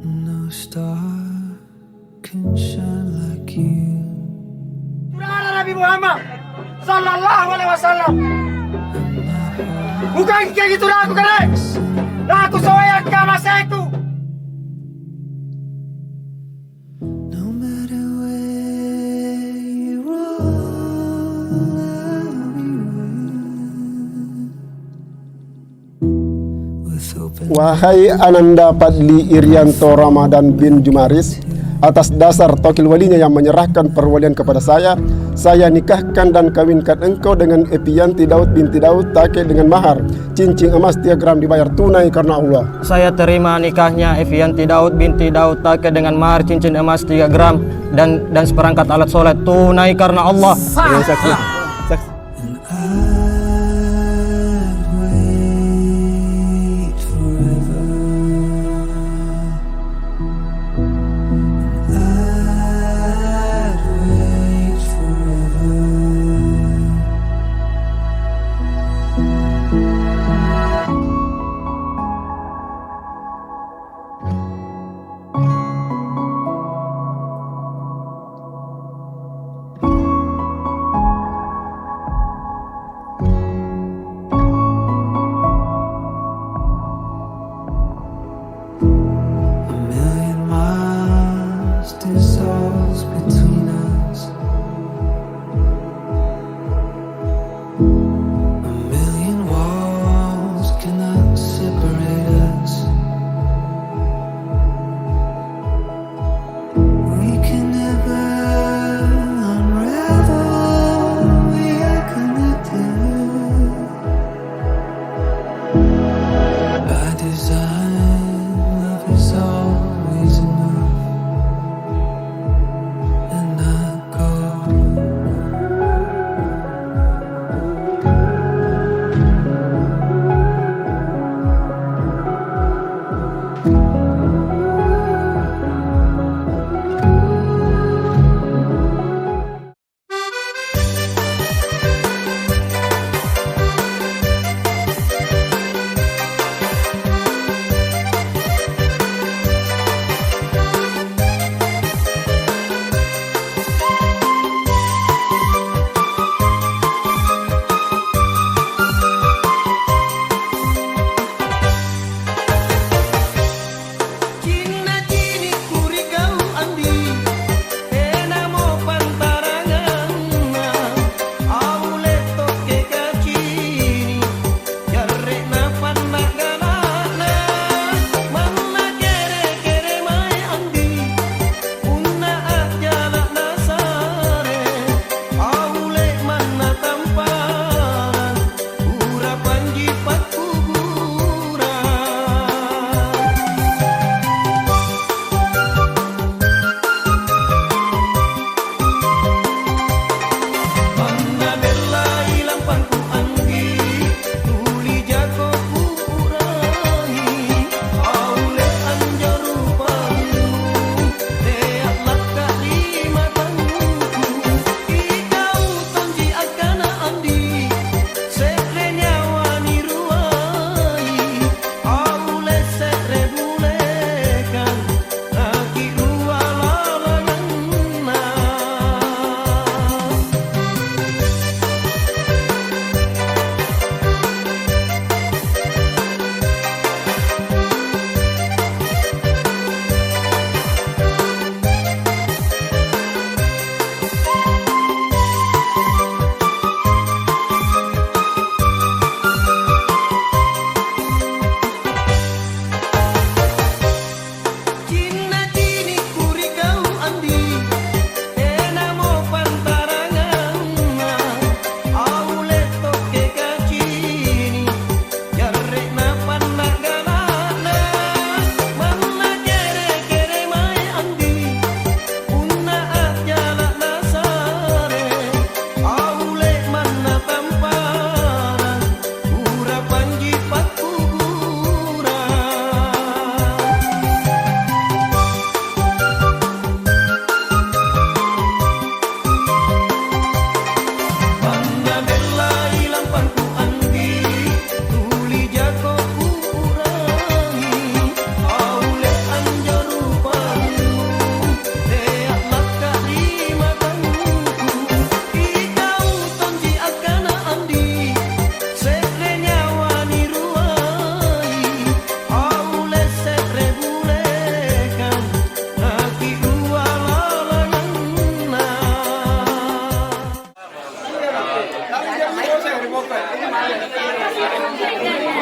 No star can shine like you. Surah Nabi Muhammad Sallallahu Alaihi Wasallam. Bukan kayak gitu lah aku kan? Lah aku soalnya masa itu. No matter where you roll, I'll be with open. Wahai Ananda Padli Irianto Ramadan bin Jumaris, atas dasar tokil walinya yang menyerahkan perwalian kepada saya nikahkan dan kawinkan engkau dengan Epianti Daud binti Daud Take dengan mahar cincin emas 3 gram dibayar tunai karena Allah. Saya terima nikahnya Evianti Daud binti Daud Take dengan mahar cincin emas 3 gram dan seperangkat alat sholat tunai karena Allah. Dengan saksi. Saksi.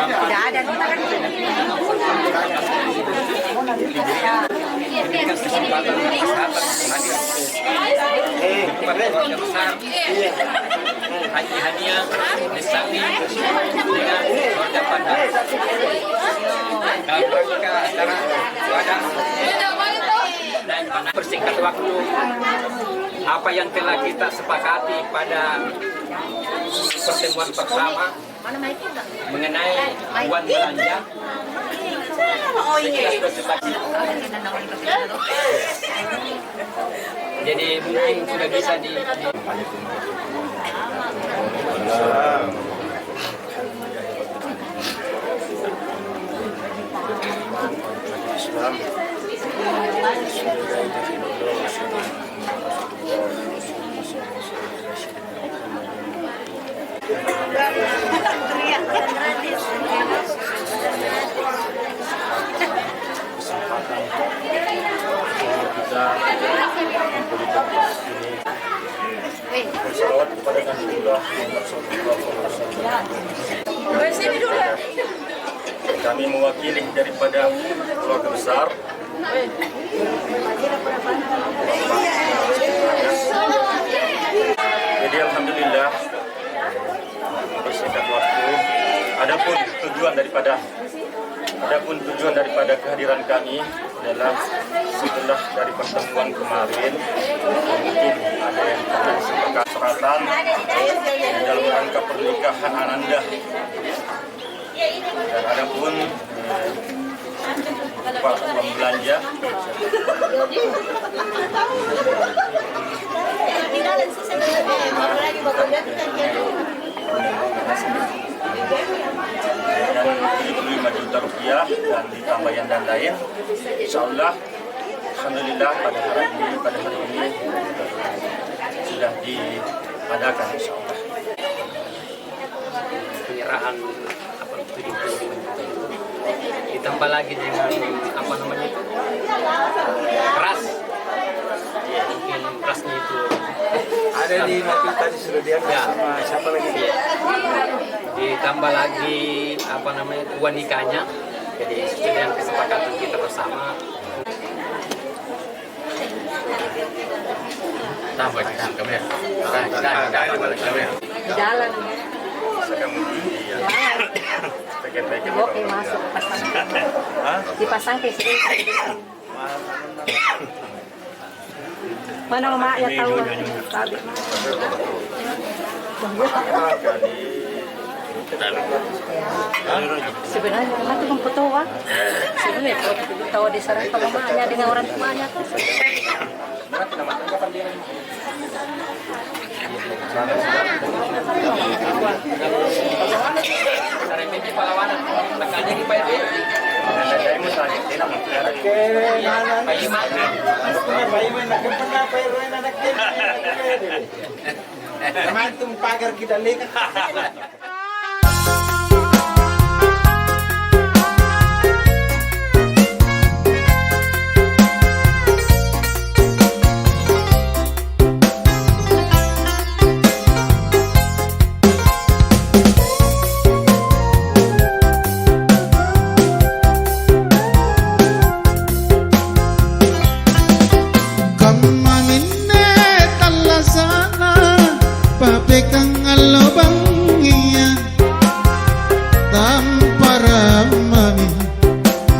Tidak ada kita kan. Keluarga besar Haji Hania Nisami dengan keluarga Padang dalam rangka acara wadah dan persingkat waktu apa yang telah kita sepakati pada pertemuan pertama mengenai uang belanja. Jadi mungkin sudah bisa di bersalawat kepada Rasulullah Muhammad SAW. Kami mewakili daripada keluarga besar jadi alhamdulillah bersingkat waktu adapun tujuan daripada kehadiran kami adalah setelah dari pertemuan kemarin mungkin ada yang pernah kesepakatan dalam rangka pernikahan Ananda dan adapun uang belanja dan 75 juta rupiah dan ditambah yang lain. Insyaallah alhamdulillah pada hari ini sudah diadakan insyaallah. penyerahan ditambah lagi dengan beras. Ya, mungkin berasnya itu Ada di mobil tadi sudah diambil ya. sama siapa lagi? Ya. Ditambah lagi uang nikahnya. Jadi sesuai dengan kesepakatan kita bersama. Tambah kamera. Di dalam. Oke, masuk dipasang ke sini. Mana maknya tahu? Sebenarnya mama tuh memfoto sebenarnya kalau tahu di sana kalau mamanya dengan orang tuanya tuh. Mantung pagar kita lihat.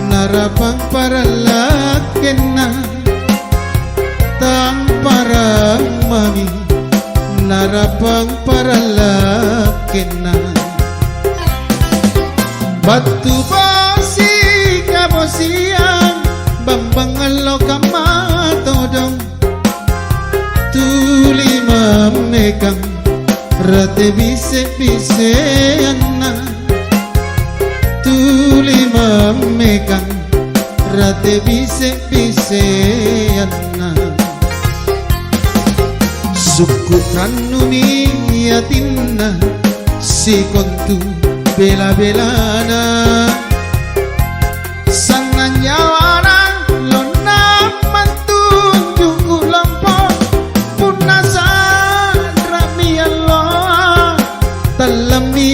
Narapang para lakena tampara mami narapang para lakena batu basi kabosian bambang alo kamatodong tuli mamekang rate bise bise anna tuli mamekang rate bise bise anna suku kanumi yatinna si kontu bela belana sana nyawana lona mantunjuk lampo punasa rami Allah talami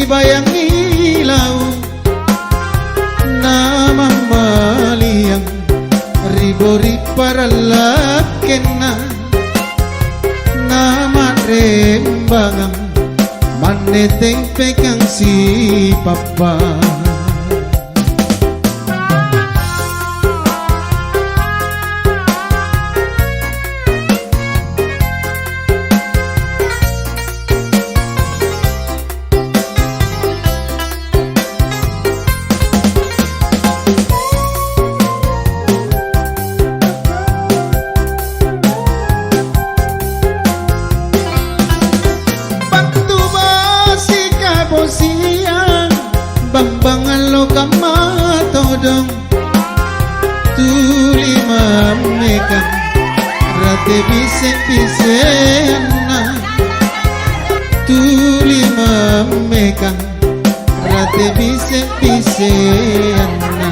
maneteng pegang si papa. Siang bambangan lo kamatodong tuli mamekang rate bise anna tuli mamekang rate bise anna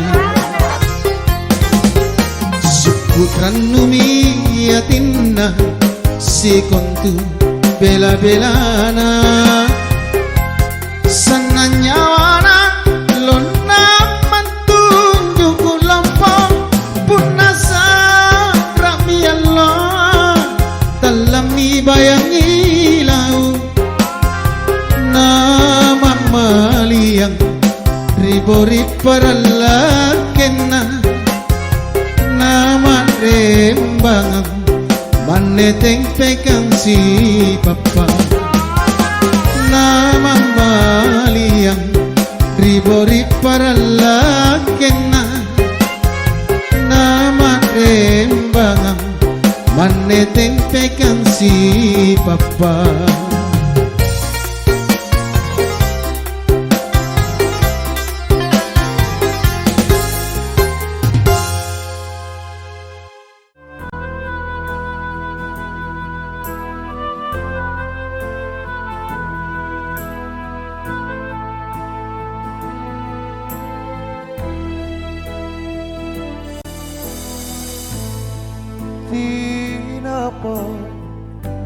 sukutran numi yatinna si kontu bela-belana sananyawana lona mantunjuk lampau punasa rami Allah talami bayangi lau nama maliang ribori paralakena nama rembangang maneteng pegang si papa nama maliang ribori paralakena nama rembangang maneteng pegang si papa. Tinapa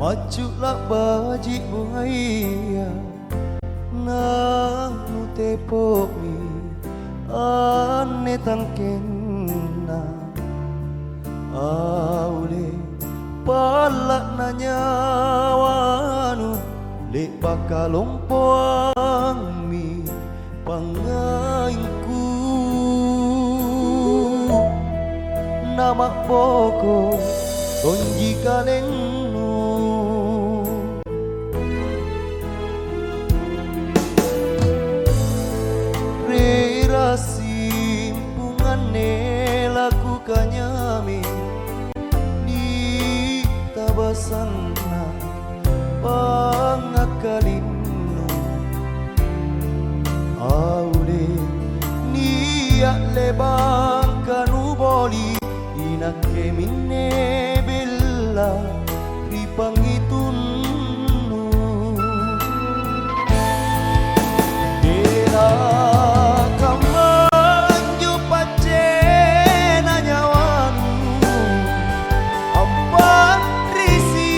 majulah baji buaya nang tepomi ane tangkena aule palak nanyawanu lek bakalompoang mi pangainku nama poko konjikanennu rerasimpunganne lakukannya di tabasanna pangakalinnu aule niat lebang kanuboli inake minne bella ripangitunnu dera kamanju pacena nyawanu ampan risi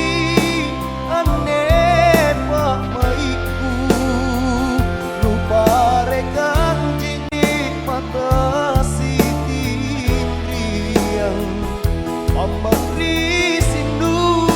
ane pak maiku lupa rekan jini mata Amari sindu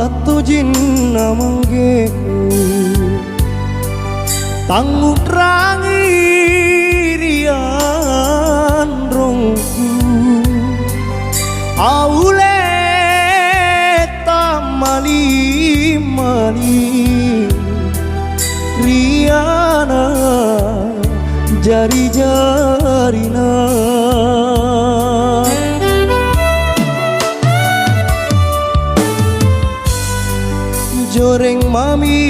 batu jinna mangge tanggut rangi rian rongku aule tamali mali riana jari-jarina joreng mami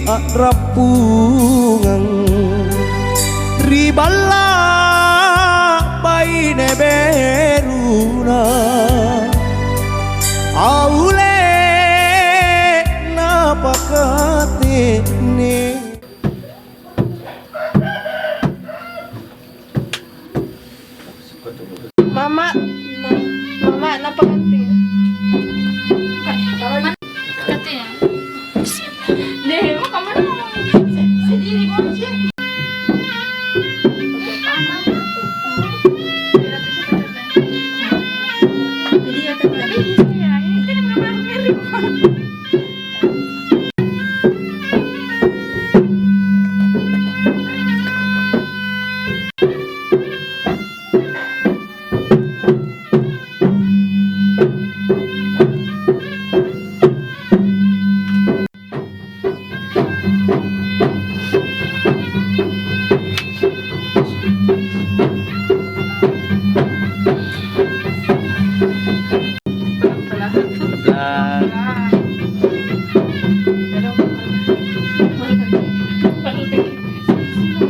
akrapungang riballa baine beruna aule napakate ne Mama, napakati. Kati ya. Deh, mo kamu sendiri mo siya.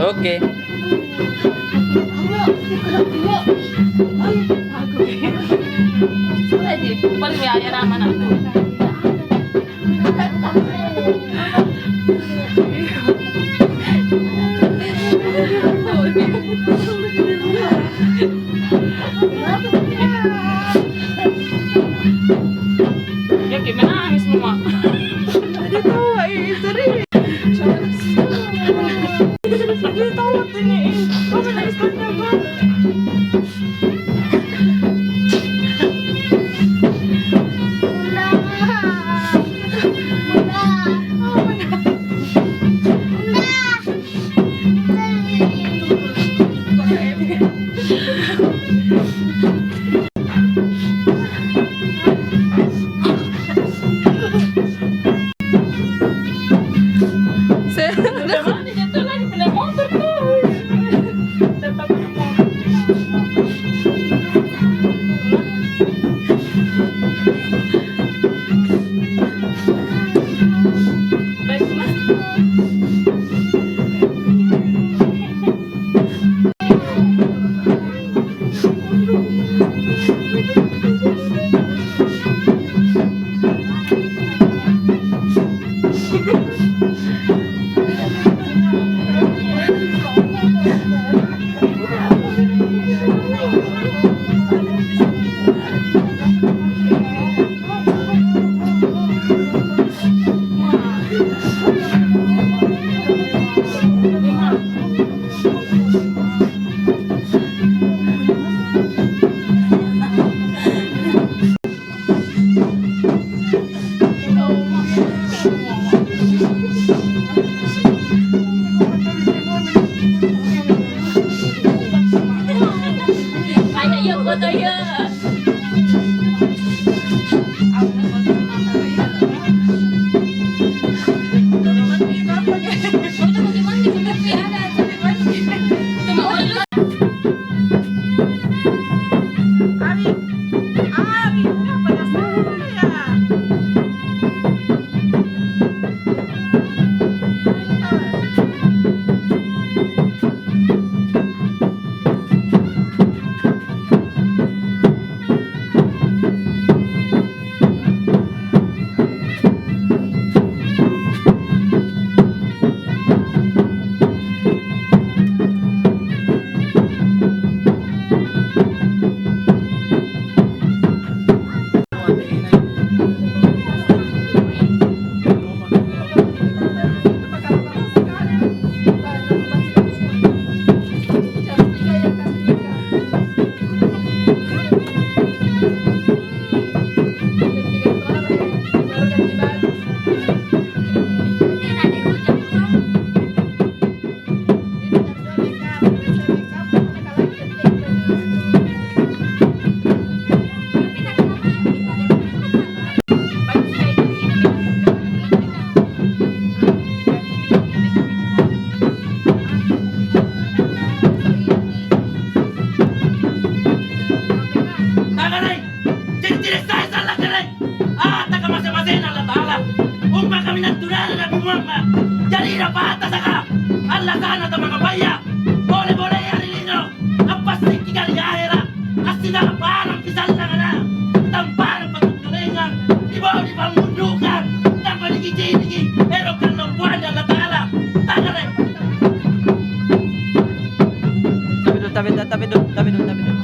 Oke. Ya gimana nangis mama? Tadi tawa sering. Tadi tawa ini. Kau nangis kenapa? Pinapata ka! Ang lasan at mga baya! Bole-bole ari ninyo! Ang pasiki kaligahera! At sinaparang pisal na nga na! Tamparang pagkukulingan! Di ba mundukan! Nang paligid-ligid! Pero kanong buwan na latala! Tagare! Tabi doon.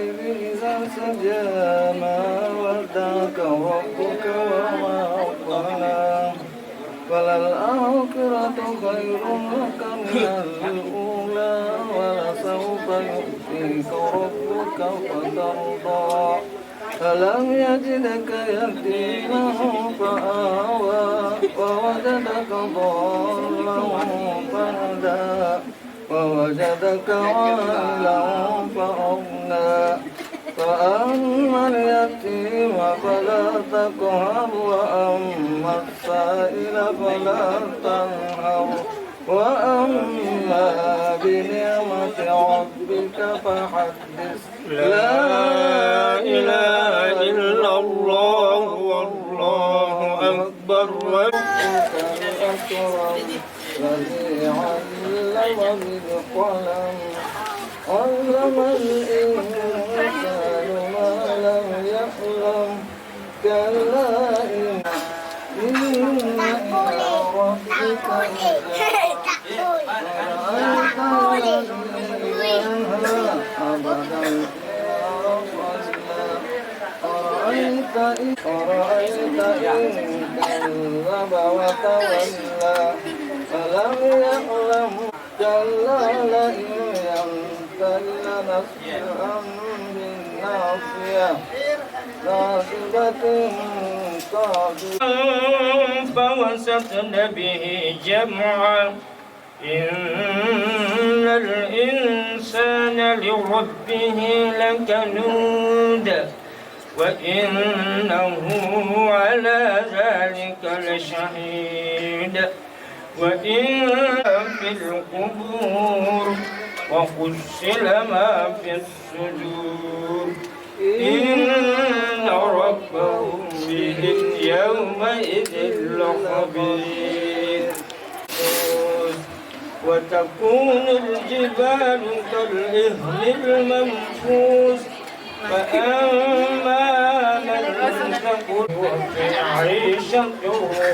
والليل إذا سجى ما ودعك ربك وما قلى وللآخرة خير لك من الأولى ولسوف يؤتيك ربك فترضى ألم يجدك يتيما فآوى ووجدك ضالا فهدى ووجدك عائلا فأغنى فأما اليتيم فلا تقهر وأما السائل فلا تنهر وأما بنعمة ربك فحدث لا إله إلا الله والله أكبر ربك الأكرم الذي علم بالقلم علم الإنسان ما لم يعلم كلا إن ربك أرأيت إن كذب وتولى فلم يعلم كلا لئن ينتهي لنسفعا بالناصية ناصبة فوسطن به جمعا إن الإنسان لربه لكنود وإنه على ذلك لشهيد وإن في القبور وفصل ما في الصدور إن ربهم بهم يومئذ لخبير وتكون الجبال كالإهل المنفوش فأما من ثقلت في عيشة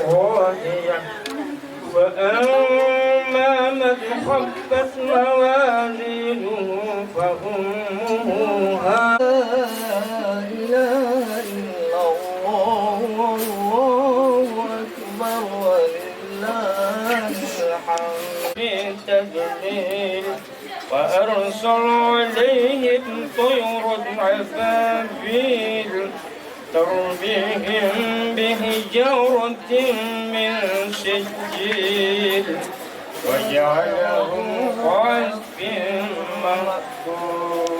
راضية وأما من خفت موازينه فأمه هاوية لا إله إلا الله والله أكبر ولله الحمد بالتدبير وأرسل عليهم طيرا عبابيل ترميهم بحجارة من سجيل وجعلهم كعصف مأكول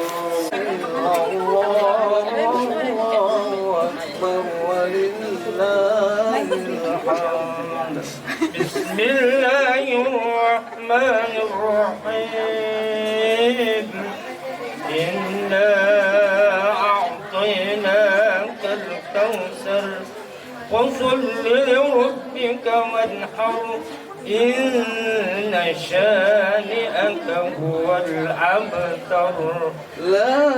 الله أكبر ولله الحمد بسم الله الرحمن الرحيم إنا أعطيناك الكوثر فصل لربك وانحر إن شانئك هو الأبتر لا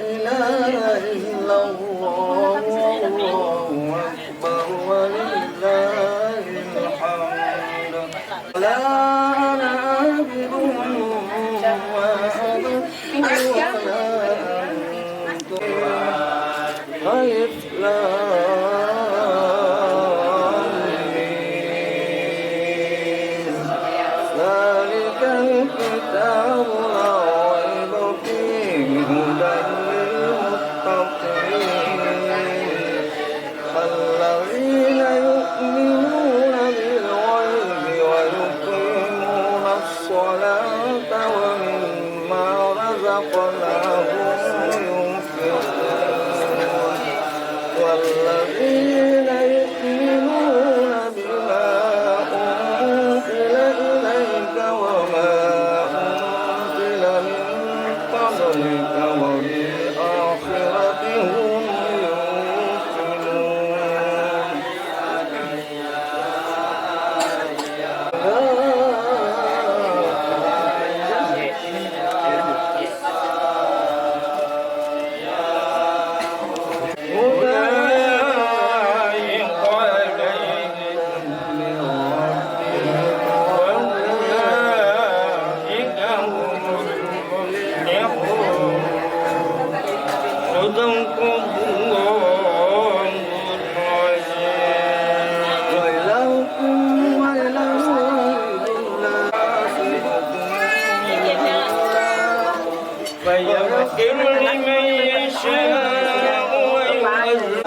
إله إلا الله والله أكبر ولله الحمد لا أنا عابد ما عبدتم ولا أنتم ألف ذلك الكتاب لا ريب فيه هدى للمتقين الذين يؤمنون بالغيب ويقيمون الصلاة ومما رزقناهم ينفقون والذين يؤمنون بما أنزل إليك وما أنزل من قبلك وبالآخرة هم يوفنون يغفر لمن يشاء ويعذب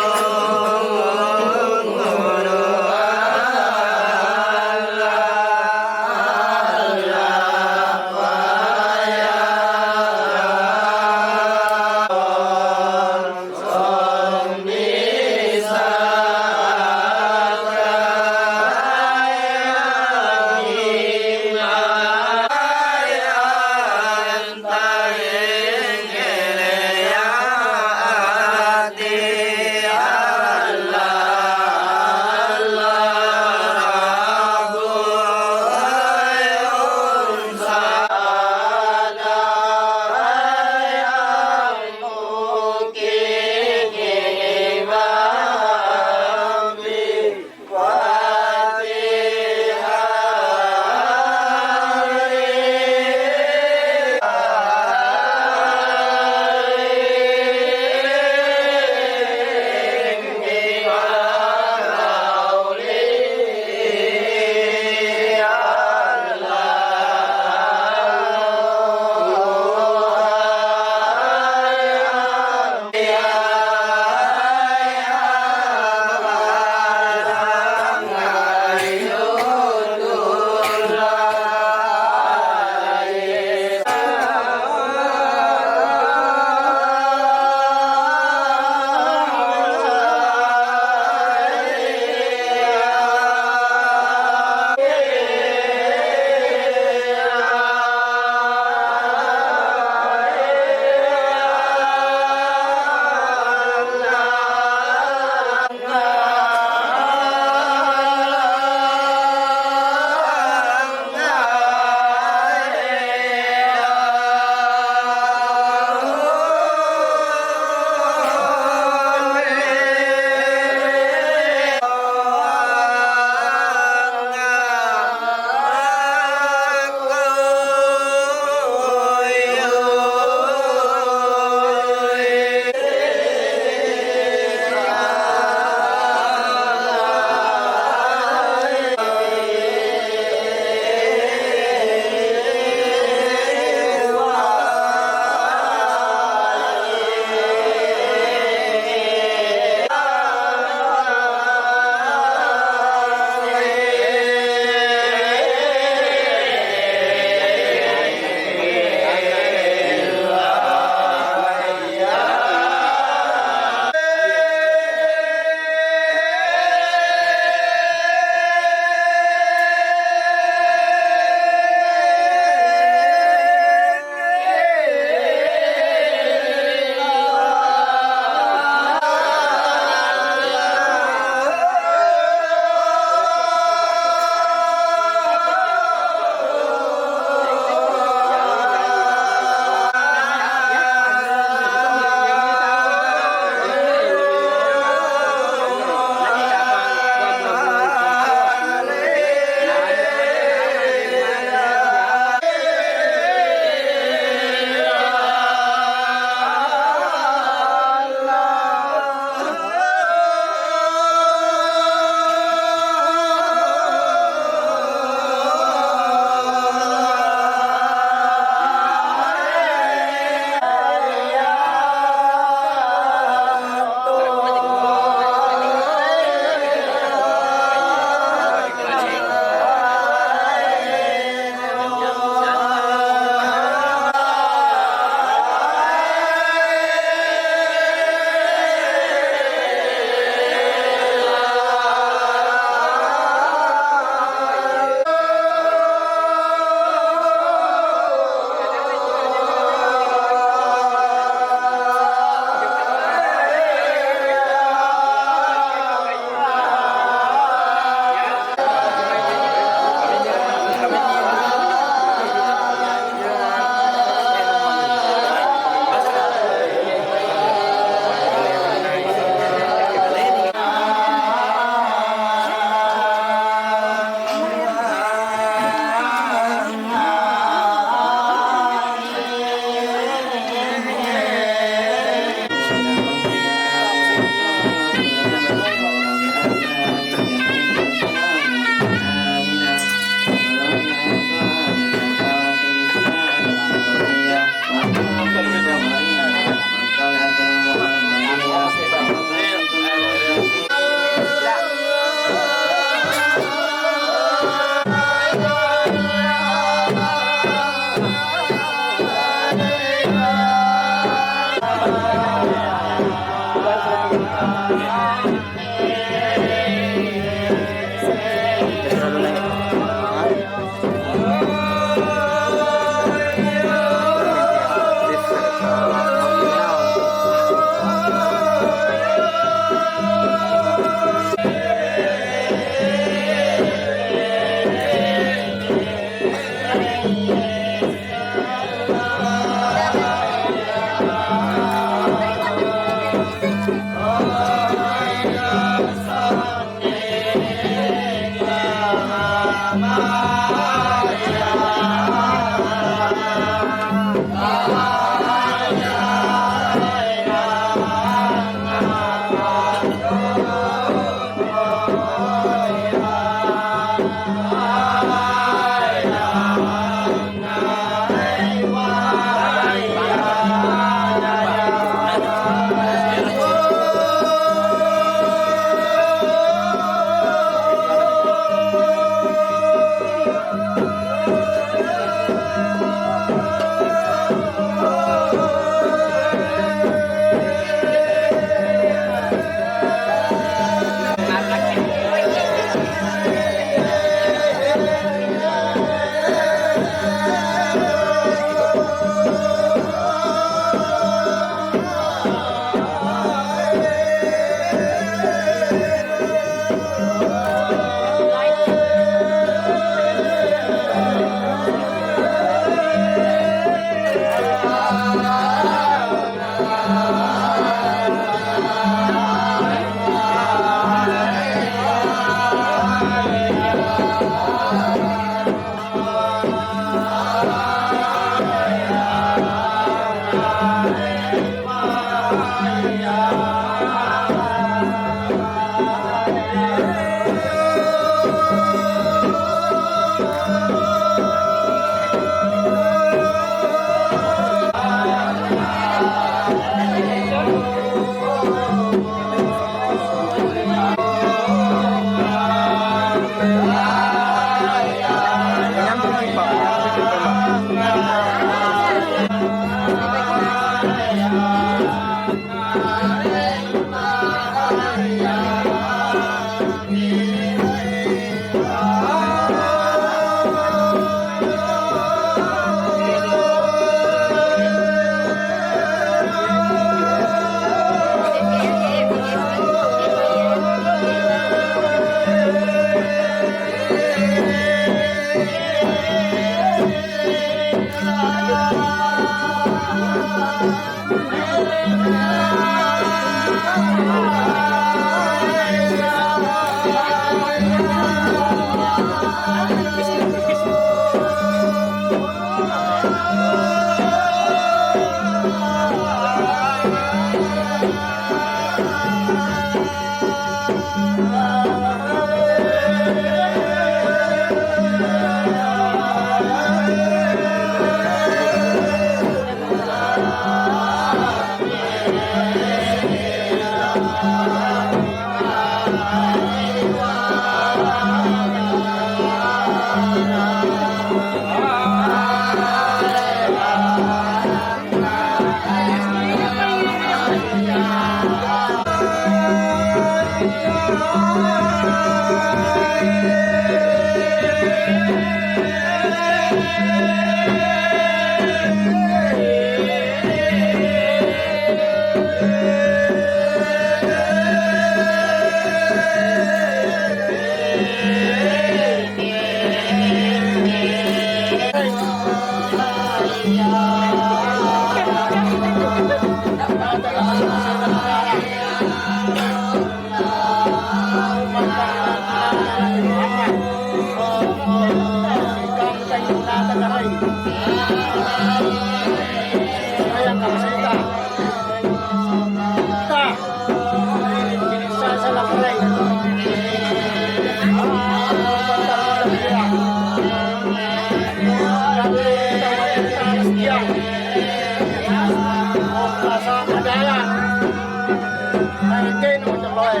Kain mo macam loe.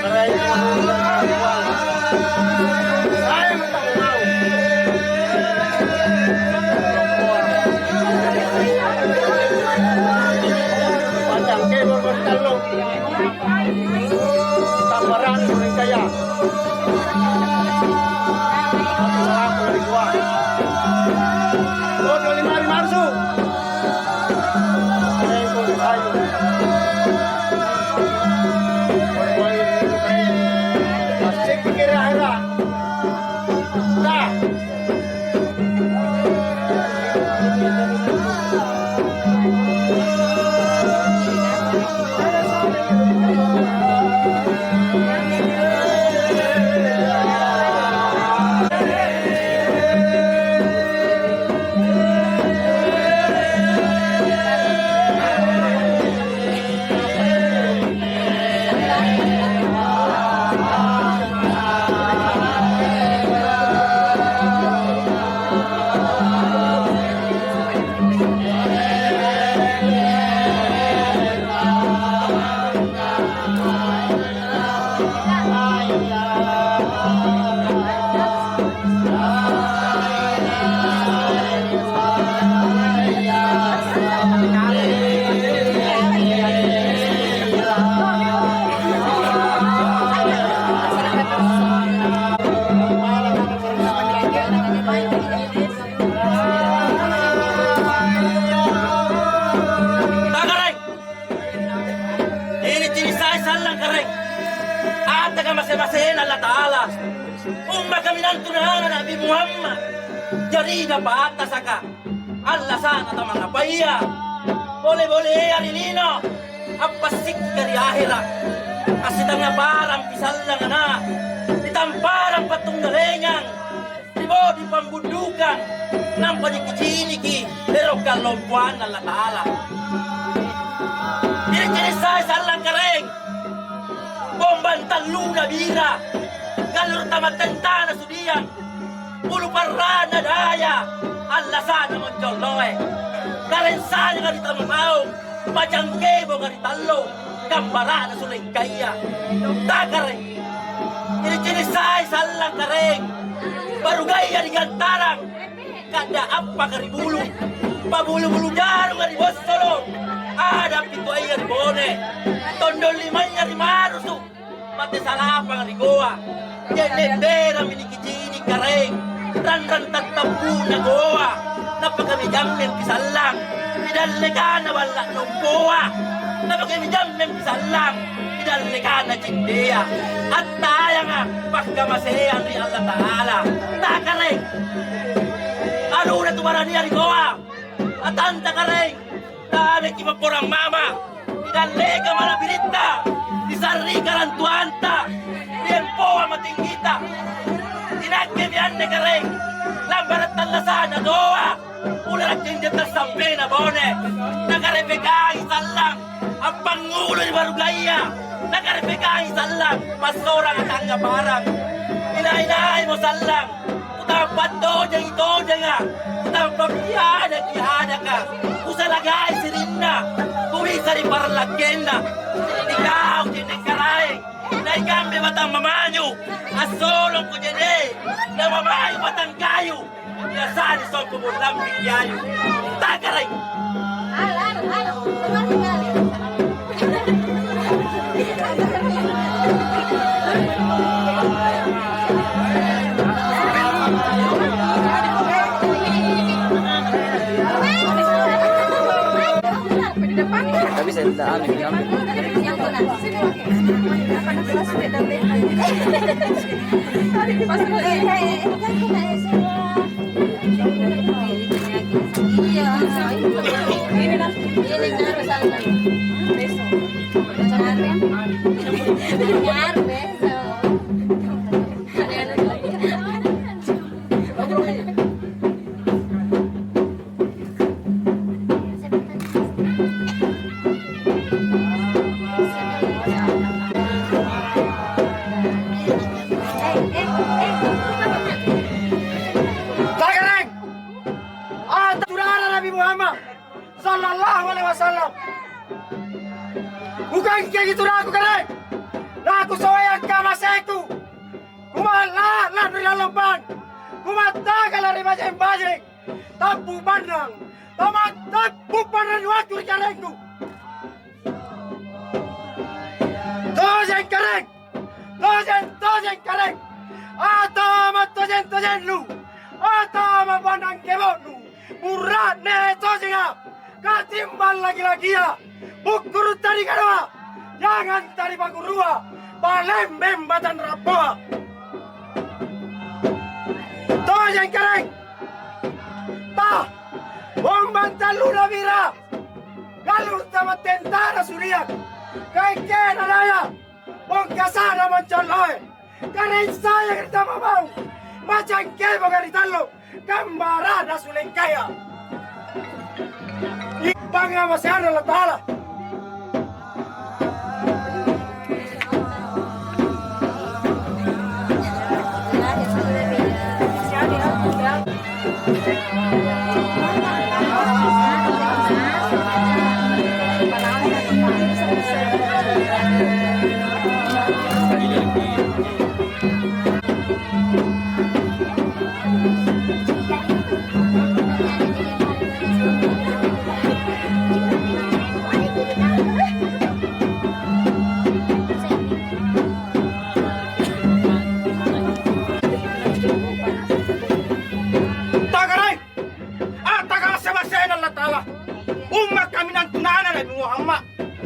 Karai saya tak mau. Macam kebor bertalung. Tambaran yang kaya. Aku dari gua. Lo 25 hari marsu. Masih Allah Ta'ala umat kami nantunan Nabi Muhammad jadi dapat saka Allah sana ta mga paya boleh ari nino apa sik dari akhirat asidang nga parang pisal lang na ditamparang patunggalengan di pambundukan ng panikichiniki pero kalompuan Allah Ta'ala dinikinisay sa Allah kareng bombantang luna bira galur tamatenta na sudiyan puro parra na daya Allah sana monjoloe karensanya nga ditamaong pajangkebo nga ditalo gambara na suling kaya takareng inikinisay sa Allah kareng barugaya di gantarang kada apa karibulong pabulu-bulu jaro nga ribostolo ada pito ay ribone tondol limanya rimarusu mati salapang rigoa jenetera minikijini kareng ran tatampu na goa napakamijam ng pisalang idallega na wala nomboa napakamijam ng pisalang idallega na chindeya at taya nga pagkamasehan ni Allah Ta'ala takareng ano na tumara niya rigoa at anta kareng dami kimapurang mama idallega malabirita disarri karantuanta tiempo matinggita tinagkimian na kareng lambarat talasana doa ulat tinggit na sampe na bone nakarepekang isalang ang pangulo ni Baruglaya nakarepekang isalang pasorang at anggaparang inainahay mo salang utapat do dyan ito dyan nga utapat piyada ka usalagay si Rinna kumisa ni Parlagenda ikaw tinikaray na ikambi matang mamanyo asolong ko dyan na mamayo matang kayo nasani son kumulang bigyayo tagaray Tapi saya tidak ambil. Nabi Muhammad sallallahu alaihi wasallam Bukan kayak gitu aku keren. Nah aku soalnya kamaseku. Kumala dari lomban. Kumata kalari bajeng-bajeng. Tapu pandang. Tapu pandang waktu jalanku. Tojen keren. Tojen keren. Atama tojen lu. Atama pandang kebot lu. Murah ne tojenga. Katimbal lagi-lagi ya. Bukuru tadi kadua. Jangan tadi bagurua. Balem badan rapoa. Tojen keren. Ta. Bombanta luna mira. Galur sama tentara suriak. Kay kena daya. Bongkasana mancoloy. Karen saya kita mau. Macam kebo garitalo. Gambarada sulengkaya. Ipanga masyado la tala.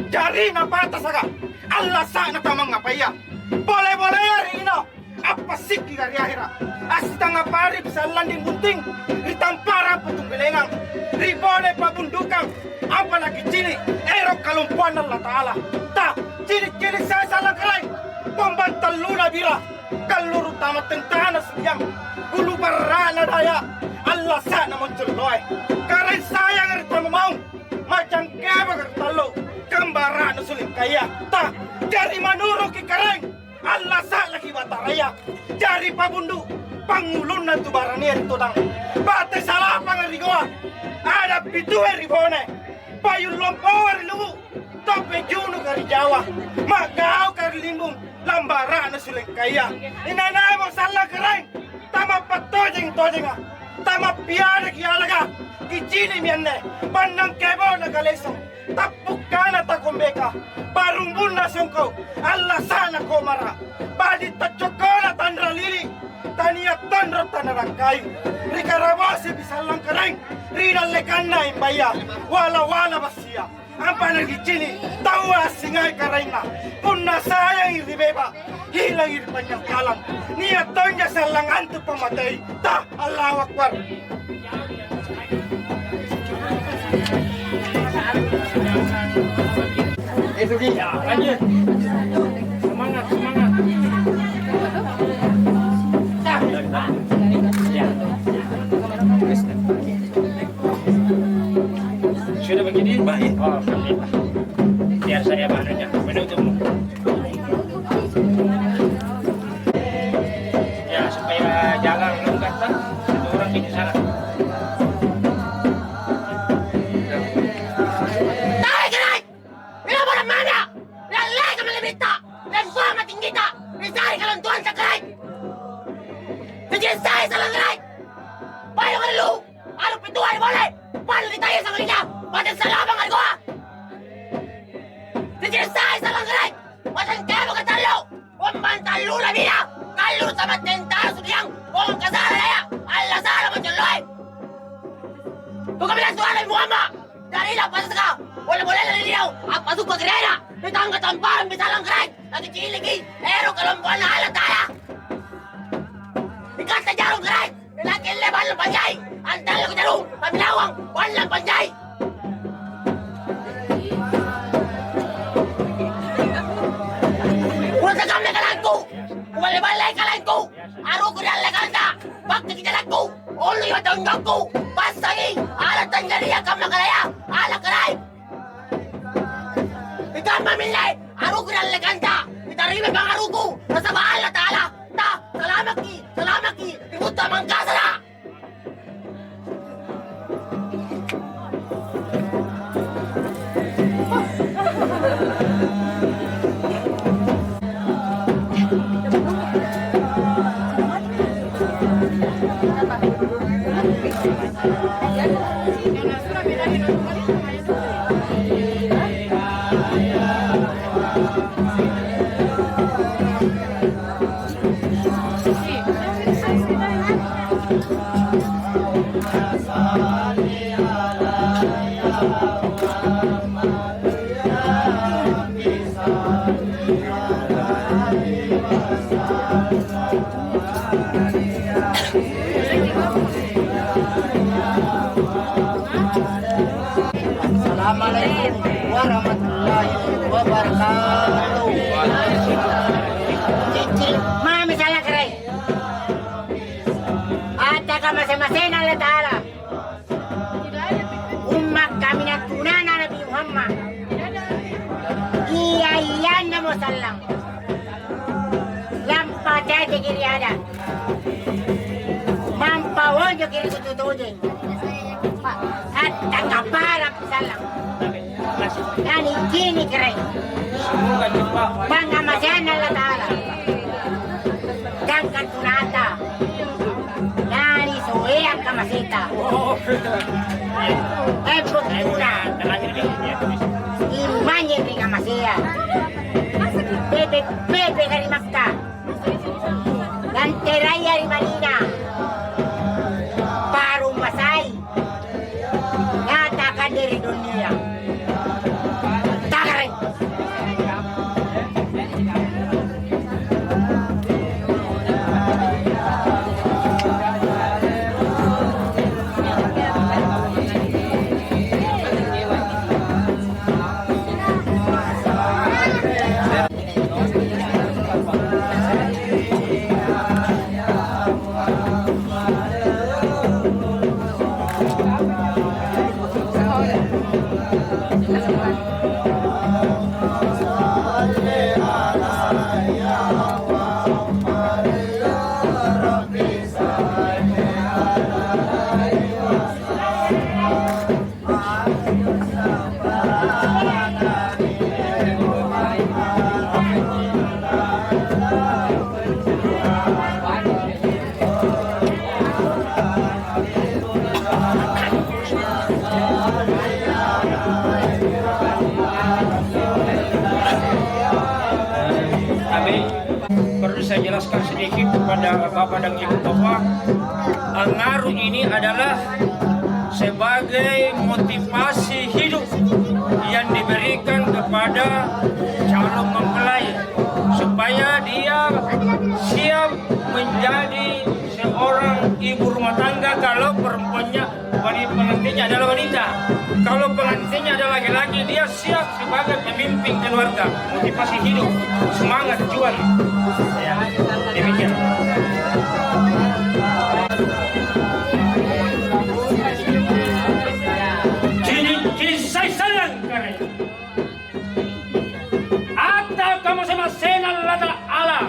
Jari na bata saga Allah sa na tamang ngapaya boleh ya Rino apa sih dari akhirnya asitang ngapari bisa landing bunting ditampara putung belengang ribone pabundukan apalagi cini erok kalumpuan Allah Ta'ala tak cini saya salah kelain pembantal luna bira kaluru tamat tentana suyang bulu barana daya Allah sa na muncul loy karena saya ngerti mau macam keba kertalo kambara na sulit kaya ta dari manuro ki kareng Allah sa lagi bataraya dari pabundu pangulun na tubaranier tudang bate salah pangarigoa ada pitu ribone payun lompor lubu tope junu kari Jawa magau kari limbung lambara na sulit kaya inana mo salah kareng tama patojeng tama piara ki alaga kicini mianne panang kebo na galesong tapuk kana takombeka parumbun na sungko Allah sana komara badi tachokola tandra lili tania tandra tanarangkai rikarabasi bisalang kareng rida lekanna imbaya wala basia ampa nagicini tawa singai karena punna sayang iribeba hilang iripanyang kalang niat tonja salang antu pamatay ta Allahu Akbar. Itu dia, lanjut. Semangat. Sudah begini? Baik. Oh, alhamdulillah. Biar saya bahannya menutupmu. Ya, supaya jalan lengkap kan, satu orang di sana. Saya salah ngerai. Bayo ka lu. Ano pintuan boleh? Paano di tayo sa kanila? Ba't sa labang ang gawa? Sige saya salah ngerai. Ba't kaya mo katalo? Umban talo na niya. Kalu sa matentara sudiyang. Kung kasara na ya. Allah sana mo tuloy. Kung kami lang tuwanan mo ama. Dari lang pasas ka. Wala na niliyaw. Ang pasok pa kirena. Itang katamparang bisalang ngerai. Nagkikiligi. Ero kalumpuan na halataya. Kata jarong gerai, lagi lebar panjai, antar lo jarong, pamilawang, walang panjai. Wala kami kalanku, wala kalanku, aro ko dal leganda, bakit kijalanku, only yung tanggapku, pasagi, alat tanggariya kami kalaya, ala gerai. Ikaw mamilay, aro ko dal leganda, itarime bang aro ko, nasa bahala taala. Salamat ki, ibuta mangkasala. Assalamualaikum warahmatullahi wabarakatuh. Mami salah kerai. Ataka masing-masing Allah Ta'ala. Umat kami na tunana Nabi Muhammad. Iya namo sallang. Lampa jati kiri ada. Mampawon jo kiri kututujin. At tangkaparap salang. Nani kini kerai. Bangga masyan Allah Ta'ala. Dangkan tunata. Nani suwean kamasita. Ebuk tuna. Imanyin rin kamasya. Bebe kari Makkah. Lanteraya rin Manina. Parung Masai. Ngatakan dari dunia. Takarin. Perlu saya jelaskan sedikit kepada Bapak dan Ibu Bapak, Angaru ini adalah sebagai motivasi hidup yang diberikan kepada calon mempelai supaya dia siap menjadi seorang ibu rumah tangga kalau perempuannya pengantinnya adalah wanita. Kalau pengantinnya adalah laki-laki, dia siap sebagai pemimpin keluarga, motivasi hidup, semangat juang. Ya, demikian. Kini saya salang karena atau kamu sama senal lata Allah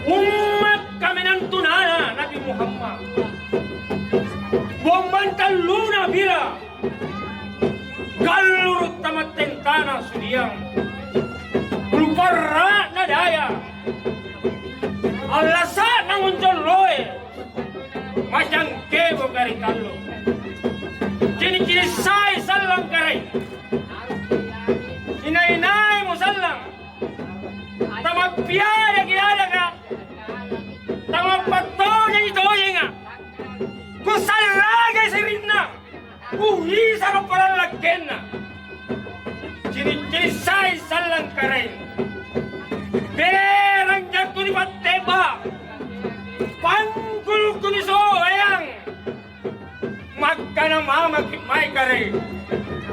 umat kami nantunana Nabi Muhammad Bomantan luna bila galurut tamat tentana sudiang luparra nadaya Allah sa nangunjol loe macam kebo kari kallo kini say salang karay inay mo salang tamag piyaya kilala ka tamag patonya itoye nga kusalagay si Rinna kuhisa ka palang lagken na kini say salang karay perang niya ko ni Pateba panggul ko ni Soayang magka na mamagkimay karay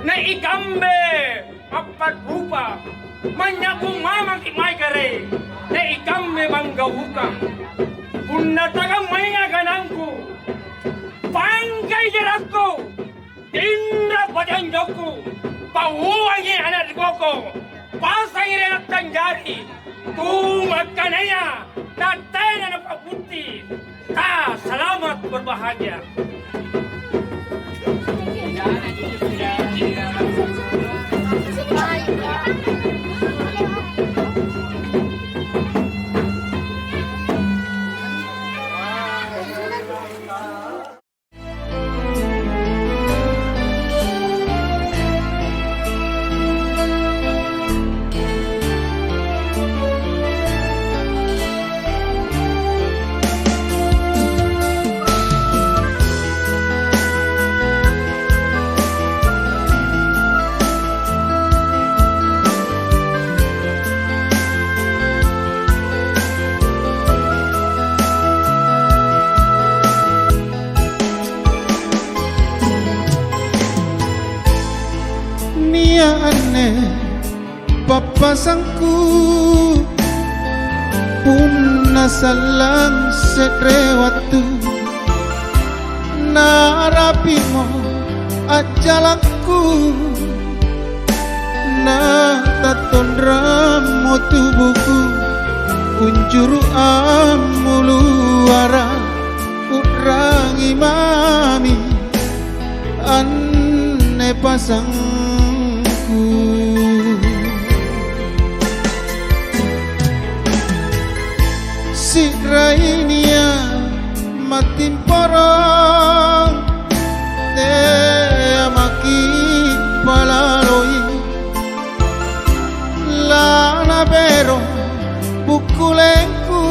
na ikambe magpagrupa manya kong mamagkimay karay na ikambe manggawukang punatagang may nga ganangko pangkay jarak ko indra pajanjok ko pauwang yung anak ko pasang rin at tanggari tumag ka na niya tatay na napapunti ta salamat berbahagia. papasangku punna salang sedrewatu narapimo ajalanku na tatondramo tubuhku unjuru amuluara urangi mami anne pasangku si rainia matin porong te amaki palaloi lana bero bukulengku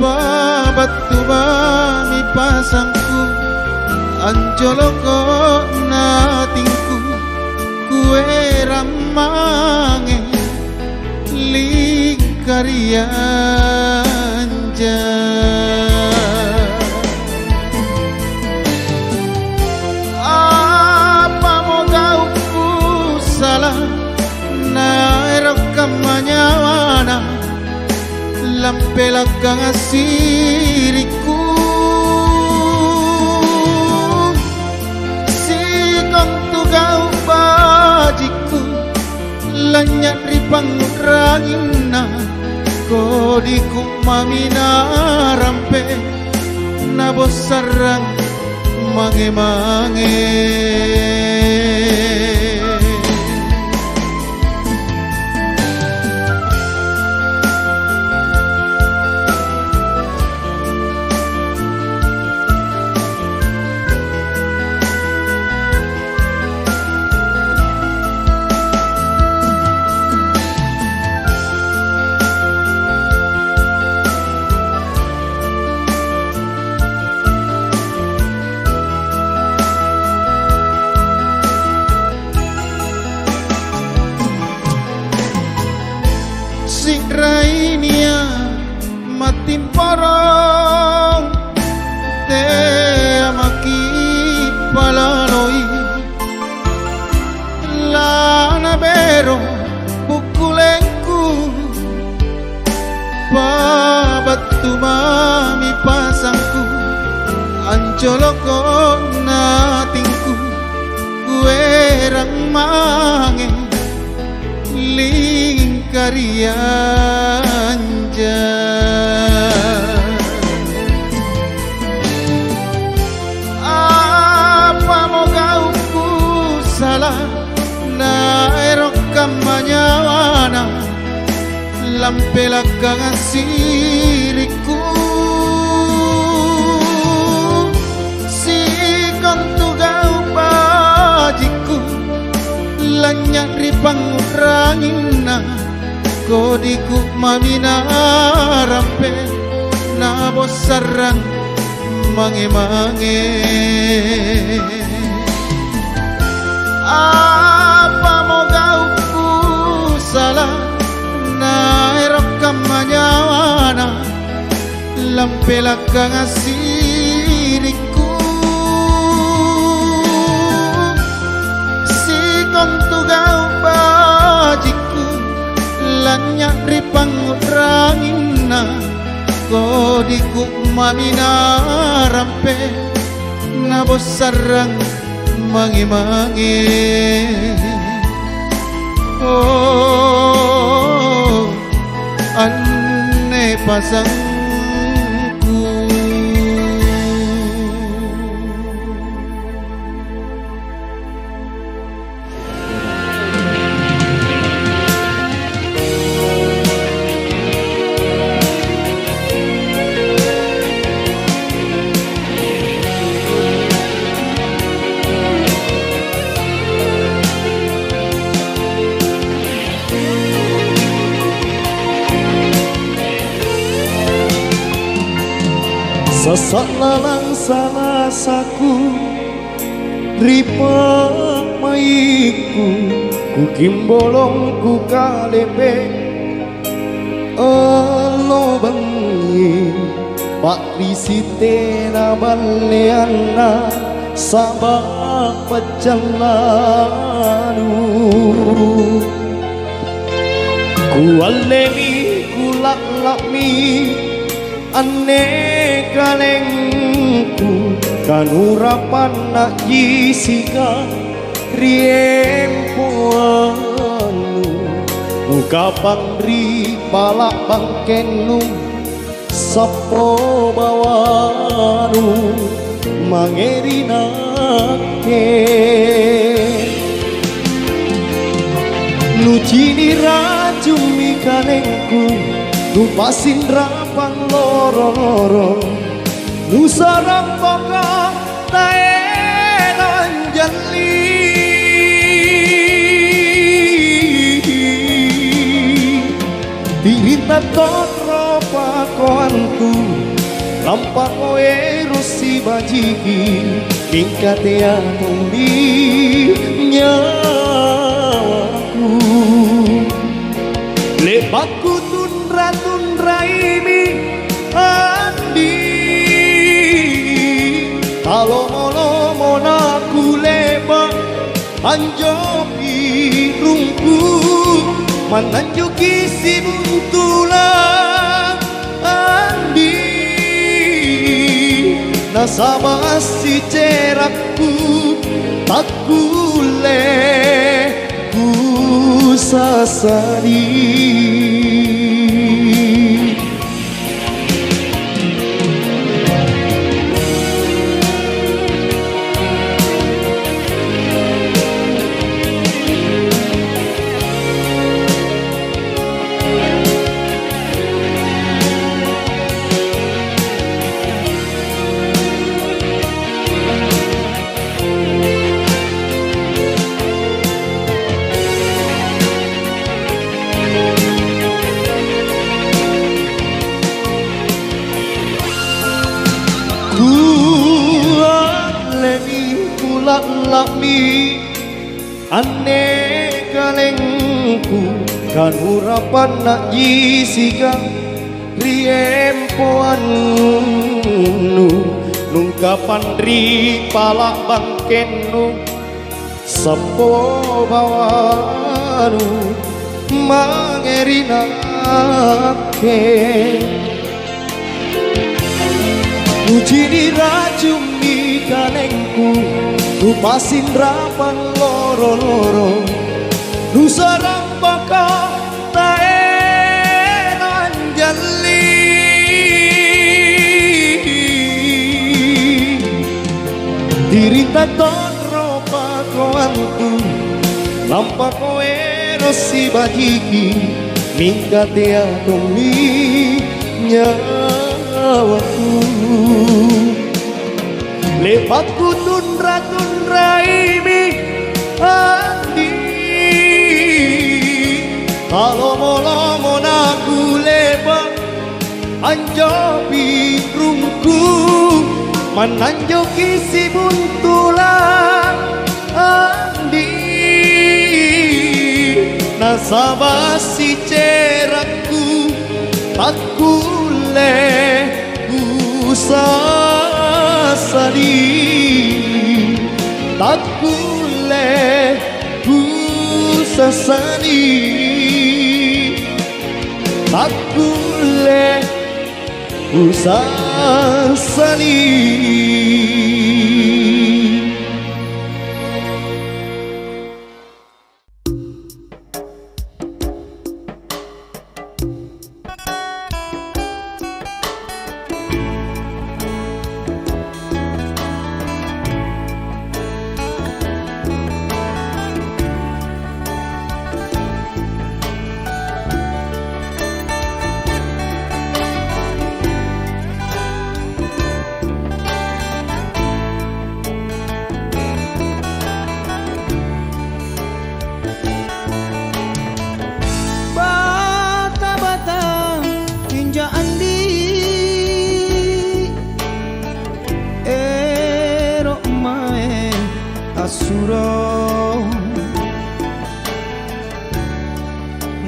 babatu bami pasangku anjoloko natingku kue ramange lingkarianja apa mogauku salah naeroka manyawana lampelagang asiriku sikong tugau bajiku lanyat ripang rangina kodiku mamina rampe nabosarang mange-mange si rainia matin porong te amaki palaloi lana bero bukulengku babatu mami pasangku anjoloko natingku kue rangmange lingkarianja apa mogauku salah naeroka manyawana lampelagang asiriku sikon tugau bajiku lanyat ripang rangina kodiku mamina rampe nabosarang mange-mange apa mogauku salah naeroka manyawana lampelagang asiriku sikon tugau bajiku lanyat ripang rangina kodiku mamina rampe nabosarang mange-mange oh anne pasangku Sasak lalang salasaku ripek maiku ku kimbolong ku kalepe elo bengi pak risite na baleana sabak pejalanu walemi kulak-lakmi ane kalengku kanurapan nak jisika riempoanu ungkapan ri palak bangkenu sapo bawanu mangerinake nucini rajumi kalengku nupasin rapang loro-loro nusarang boka taenan jali tirita kotro pakoanku lampak oe rosi bajiki mingkatea tumbi nyawaku lepaku tundra ini andi kalau molo naku lepak anjopi rungku mananjuki si buntulang andi nasaba si cerakku tak kule ku sasari. Lakmi ane kalengku kan urapan nak jisika riempoanu nungkapan ri palak bangkenu sapo bawanu mangerinake ujini rajumi kalengku nupasin rapan loro-loro nusarang baka taenan jali dirita tondro pakoanku lampak koe rosi bajiki mingkatea tumi nyawaku lepatku tundra ini andi kalau molo naku lepak anjopi rungku mananjoki si buntulang andi nasaba si cerakku tak kule sasari tak kule ku sasari tak kule ku sasari.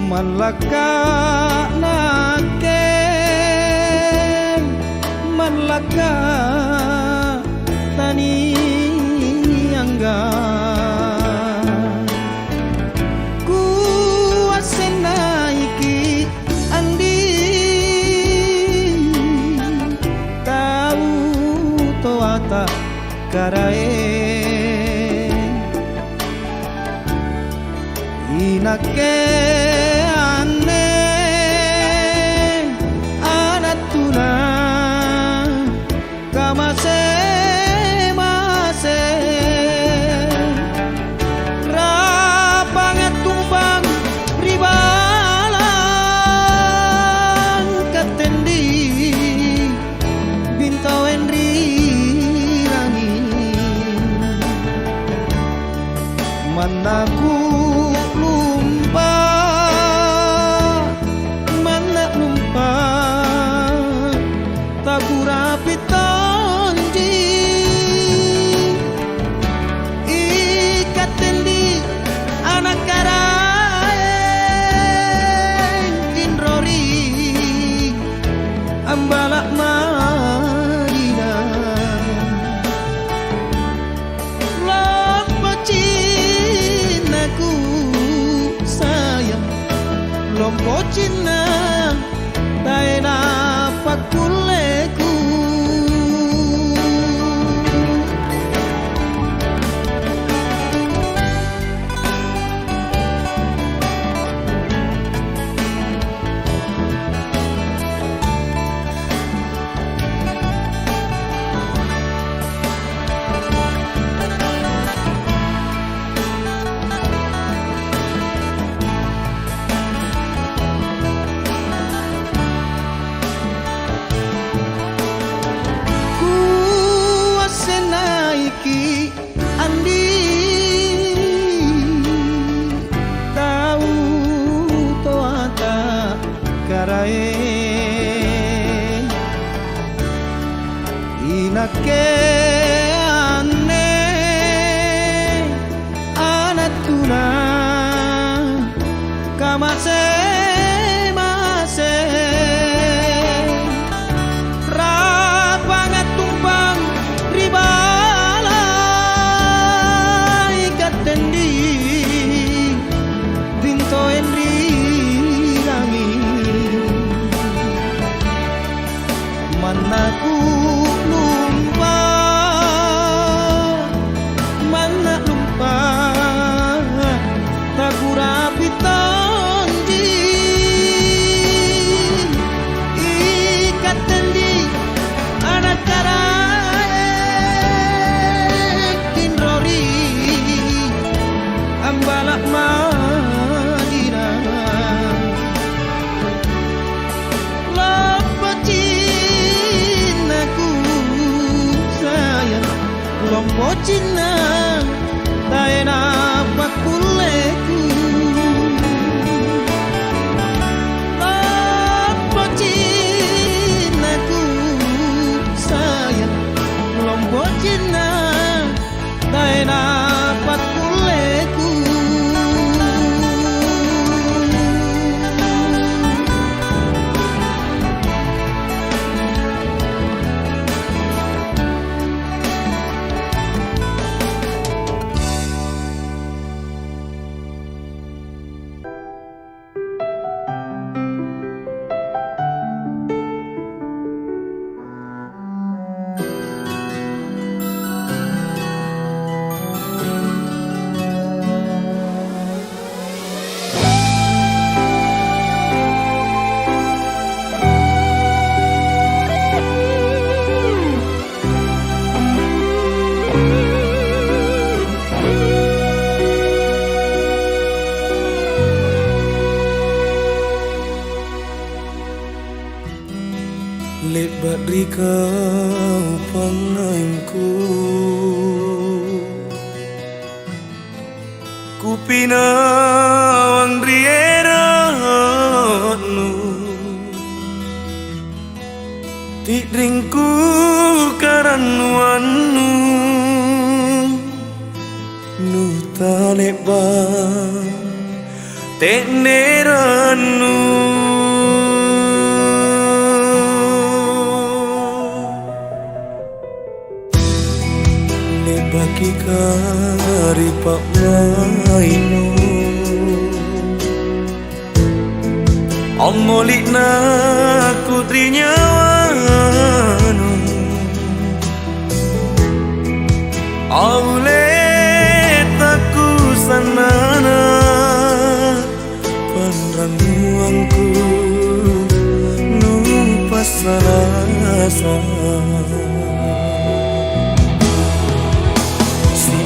Malaka nake malaka tani angga ku asena iki inake ane anatuna kamase mase rapangat tumpang ribalan katendi bintawen rirangi manaku Ambalak Marina Lompo Cinaku sayang Lompo Cina Daena pakuleku Andi tahu toata karae inake ane anatuna kamase mase rapangat tumpang riba Manaku lumpa mana lumpa taku rapi tondi ikat tendi anak karae kinrori ambalak Madinah Lompo Cina Daena pakuleku Lompo Cina ku sayang Lompo Cina Daena pakuleku Lebat kau pangangku Kupinawang rieranu Tidringku karanuanu Nuta lebat tekneranu Bagi kari pak mainu Omolik na kutrinya wanu Aule taku sanana asa. Si